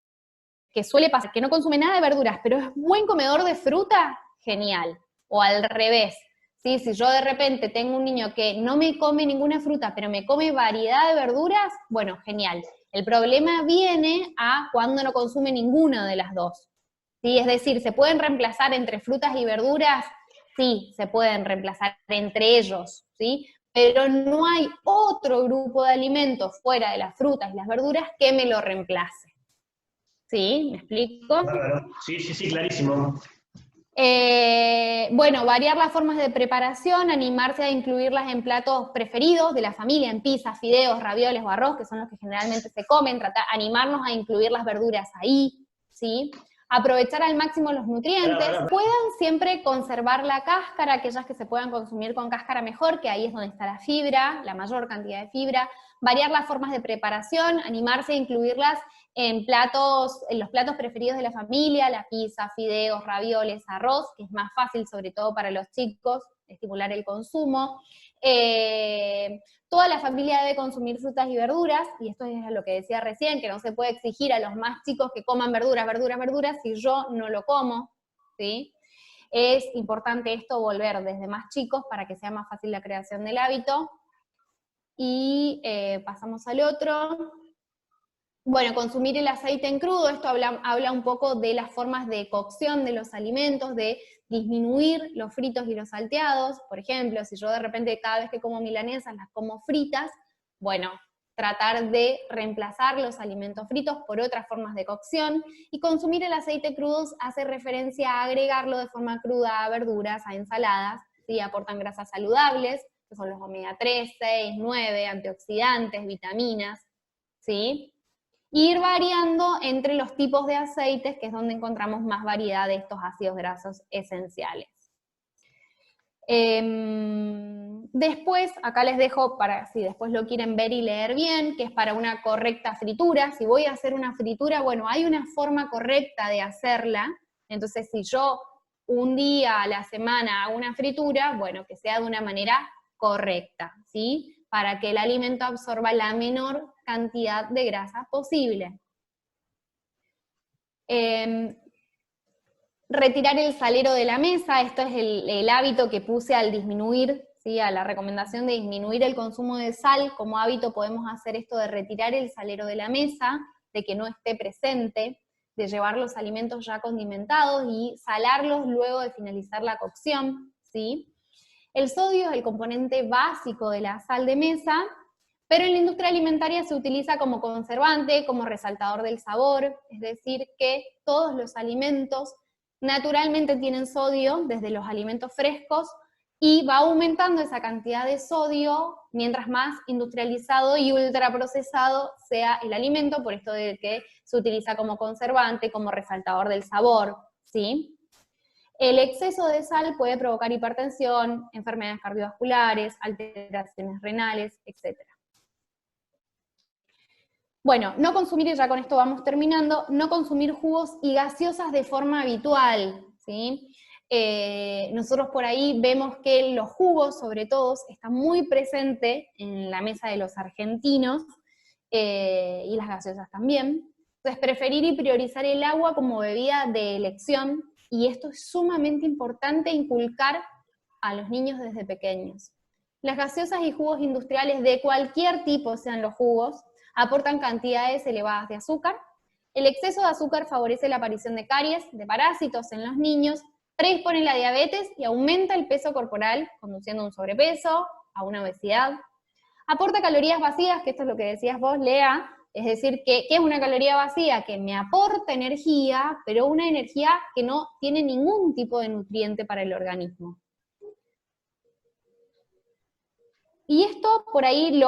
que suele pasar, que no consume nada de verduras, pero es buen comedor de fruta, genial. O al revés, ¿sí? Si yo de repente tengo un niño que no me come ninguna fruta, pero me come variedad de verduras, bueno, genial. El problema viene a cuando no consume ninguna de las dos. ¿Sí? Es decir, ¿se pueden reemplazar entre frutas y verduras? Sí, se pueden reemplazar entre ellos, ¿sí? Pero no hay otro grupo de alimentos fuera de las frutas y las verduras que me lo reemplace. ¿Sí? ¿Me explico? Bárbaro. Sí, sí, sí, clarísimo. Bueno, variar las formas de preparación, animarse a incluirlas en platos preferidos de la familia, en pizzas, fideos, ravioles o arroz, que son los que generalmente se comen, animarnos a incluir las verduras ahí, ¿sí? Aprovechar al máximo los nutrientes, puedan siempre conservar la cáscara, aquellas que se puedan consumir con cáscara mejor, que ahí es donde está la fibra, la mayor cantidad de fibra, variar las formas de preparación, animarse a incluirlas en los platos preferidos de la familia, la pizza, fideos, ravioles, arroz, que es más fácil sobre todo para los chicos, estimular el consumo. Toda la familia debe consumir frutas y verduras, y esto es lo que decía recién, que no se puede exigir a los más chicos que coman verduras, si yo no lo como, ¿sí? Es importante esto volver desde más chicos para que sea más fácil la creación del hábito. Y pasamos al otro. Bueno, consumir el aceite en crudo, esto habla un poco de las formas de cocción de los alimentos, de disminuir los fritos y los salteados. Por ejemplo, si yo de repente cada vez que como milanesas las como fritas, bueno, tratar de reemplazar los alimentos fritos por otras formas de cocción, y consumir el aceite crudo hace referencia a agregarlo de forma cruda a verduras, a ensaladas, ¿sí? Aportan grasas saludables, que son los omega 3, 6, 9, antioxidantes, vitaminas, ¿sí? Ir variando entre los tipos de aceites, que es donde encontramos más variedad de estos ácidos grasos esenciales. Después, acá les dejo para si después lo quieren ver y leer bien, que es para una correcta fritura. Si voy a hacer una fritura, bueno, hay una forma correcta de hacerla. Entonces, si yo un día a la semana hago una fritura, bueno, que sea de una manera correcta, ¿sí? Para que el alimento absorba la menor cantidad de grasa posible. Retirar el salero de la mesa, esto es el hábito que puse al disminuir, ¿sí? A la recomendación de disminuir el consumo de sal. Como hábito podemos hacer esto de retirar el salero de la mesa, de que no esté presente, de llevar los alimentos ya condimentados y salarlos luego de finalizar la cocción, ¿sí? El sodio es el componente básico de la sal de mesa, pero en la industria alimentaria se utiliza como conservante, como resaltador del sabor, es decir, que todos los alimentos naturalmente tienen sodio, desde los alimentos frescos, y va aumentando esa cantidad de sodio mientras más industrializado y ultraprocesado sea el alimento, por esto de que se utiliza como conservante, como resaltador del sabor, ¿sí? El exceso de sal puede provocar hipertensión, enfermedades cardiovasculares, alteraciones renales, etc. Bueno, no consumir, y ya con esto vamos terminando, no consumir jugos y gaseosas de forma habitual, ¿sí? Nosotros por ahí vemos que los jugos, sobre todo, están muy presentes en la mesa de los argentinos, y las gaseosas también. Entonces, preferir y priorizar el agua como bebida de elección, y esto es sumamente importante inculcar a los niños desde pequeños. Las gaseosas y jugos industriales de cualquier tipo, sean los jugos, aportan cantidades elevadas de azúcar. El exceso de azúcar favorece la aparición de caries, de parásitos en los niños, predispone la diabetes y aumenta el peso corporal, conduciendo a un sobrepeso, a una obesidad. Aporta calorías vacías, que esto es lo que decías vos, Lea, es decir, ¿qué es una caloría vacía? Que me aporta energía, pero una energía que no tiene ningún tipo de nutriente para el organismo. Y esto por ahí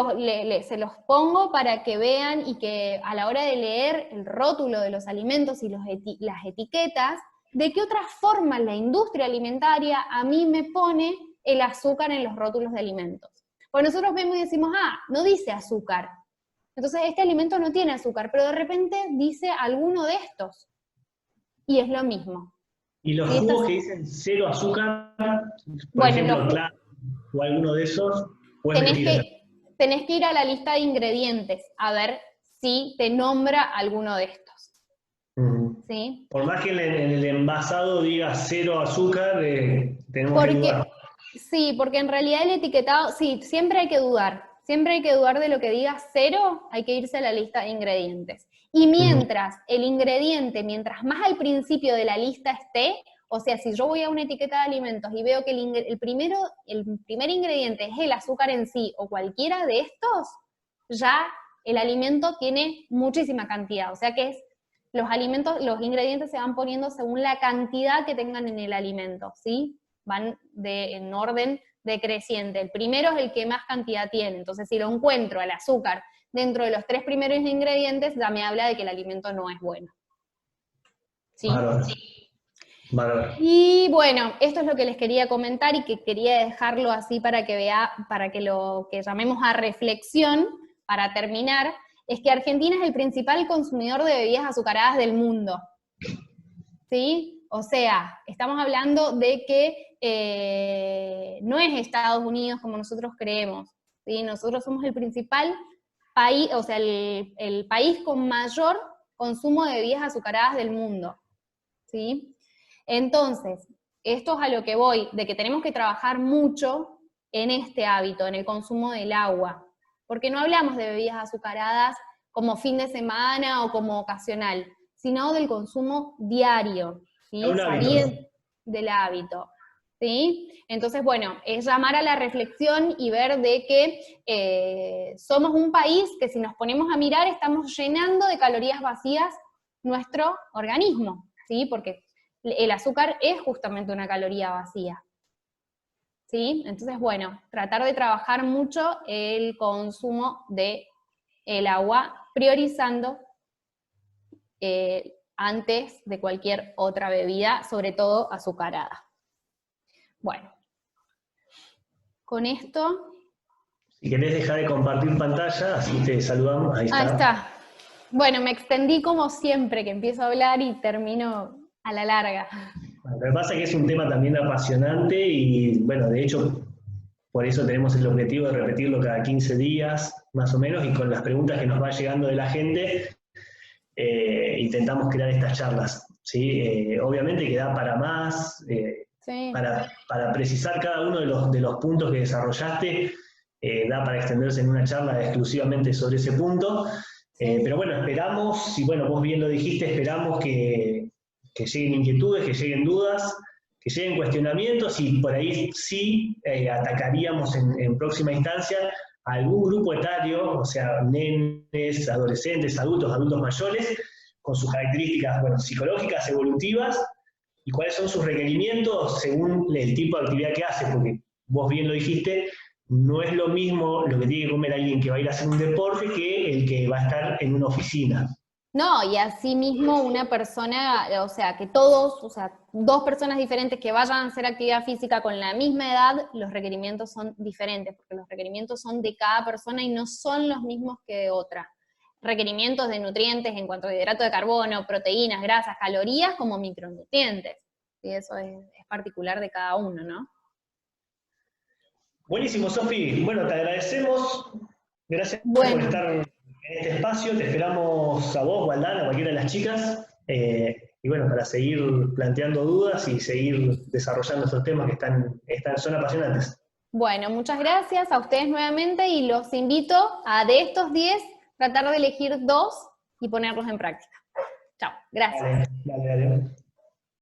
se los pongo para que vean y que a la hora de leer el rótulo de los alimentos y las etiquetas, de qué otra forma la industria alimentaria a mí me pone el azúcar en los rótulos de alimentos. Pues nosotros vemos y decimos, no dice azúcar. Entonces este alimento no tiene azúcar, pero de repente dice alguno de estos. Y es lo mismo. Y los ¿Sí? jugos que dicen 0 azúcar, por Bueno, ejemplo, claro, o alguno de esos, o es mentira. Tenés que ir a la lista de ingredientes a ver si te nombra alguno de estos. ¿Sí? Por más que en el envasado diga 0 azúcar, tenemos que dudar. Sí, porque en realidad el etiquetado, sí, siempre hay que dudar. Siempre hay que dudar de lo que diga 0, hay que irse a la lista de ingredientes. Y mientras el ingrediente, mientras más al principio de la lista esté, o sea, si yo voy a una etiqueta de alimentos y veo que el primer ingrediente es el azúcar en sí, o cualquiera de estos, ya el alimento tiene muchísima cantidad. O sea que los ingredientes se van poniendo según la cantidad que tengan en el alimento, ¿sí? Van en orden decreciente. El primero es el que más cantidad tiene. Entonces, si lo encuentro al azúcar dentro de los 3 primeros ingredientes, ya me habla de que el alimento no es bueno. ¿Sí? Bárbaro. Y bueno, esto es lo que les quería comentar y que quería dejarlo así para que lo que llamemos a reflexión, para terminar, es que Argentina es el principal consumidor de bebidas azucaradas del mundo. ¿Sí? O sea, estamos hablando de que no es Estados Unidos como nosotros creemos, ¿sí? Nosotros somos el principal país, o sea, el país con mayor consumo de bebidas azucaradas del mundo, ¿sí? Entonces, esto es a lo que voy, de que tenemos que trabajar mucho en este hábito, en el consumo del agua, porque no hablamos de bebidas azucaradas como fin de semana o como ocasional, sino del consumo diario, ¿sí? Salir del hábito, ¿sí? Entonces, bueno, es llamar a la reflexión y ver de que somos un país que si nos ponemos a mirar estamos llenando de calorías vacías nuestro organismo, ¿sí? Porque el azúcar es justamente una caloría vacía, ¿sí? Entonces, bueno, tratar de trabajar mucho el consumo del agua, priorizando antes de cualquier otra bebida, sobre todo azucarada. Bueno, con esto... Si querés dejar de compartir pantalla, así te saludamos, ahí está. Ahí está. Bueno, me extendí como siempre, que empiezo a hablar y termino a la larga. Lo que pasa es que es un tema también apasionante y, bueno, de hecho, por eso tenemos el objetivo de repetirlo cada 15 días, más o menos, y con las preguntas que nos va llegando de la gente, intentamos crear estas charlas, ¿sí? Obviamente que da para más, Sí. para precisar cada uno de los puntos que desarrollaste, da para extenderse en una charla exclusivamente sobre ese punto, pero bueno, esperamos, y bueno, vos bien lo dijiste, esperamos que lleguen inquietudes, que lleguen dudas, que lleguen cuestionamientos, y por ahí sí atacaríamos en próxima instancia a algún grupo etario, o sea, nenes, adolescentes, adultos mayores, con sus características, bueno, psicológicas, evolutivas, y cuáles son sus requerimientos según el tipo de actividad que hace, porque vos bien lo dijiste, no es lo mismo lo que tiene que comer alguien que va a ir a hacer un deporte que el que va a estar en una oficina. No, y así mismo una persona, o sea, que todos, o sea, 2 personas diferentes que vayan a hacer actividad física con la misma edad, los requerimientos son diferentes, porque los requerimientos son de cada persona y no son los mismos que de otra. Requerimientos de nutrientes en cuanto a hidrato de carbono, proteínas, grasas, calorías, como micronutrientes. Y eso es particular de cada uno, ¿no? Buenísimo, Sofi. Bueno, te agradecemos. Gracias por estar en este espacio. Te esperamos a vos, Waldán, a cualquiera de las chicas. Y bueno, para seguir planteando dudas y seguir desarrollando estos temas que son apasionantes. Bueno, muchas gracias a ustedes nuevamente y los invito a, de estos 10, tratar de elegir 2 y ponerlos en práctica. Chao, gracias. Dale.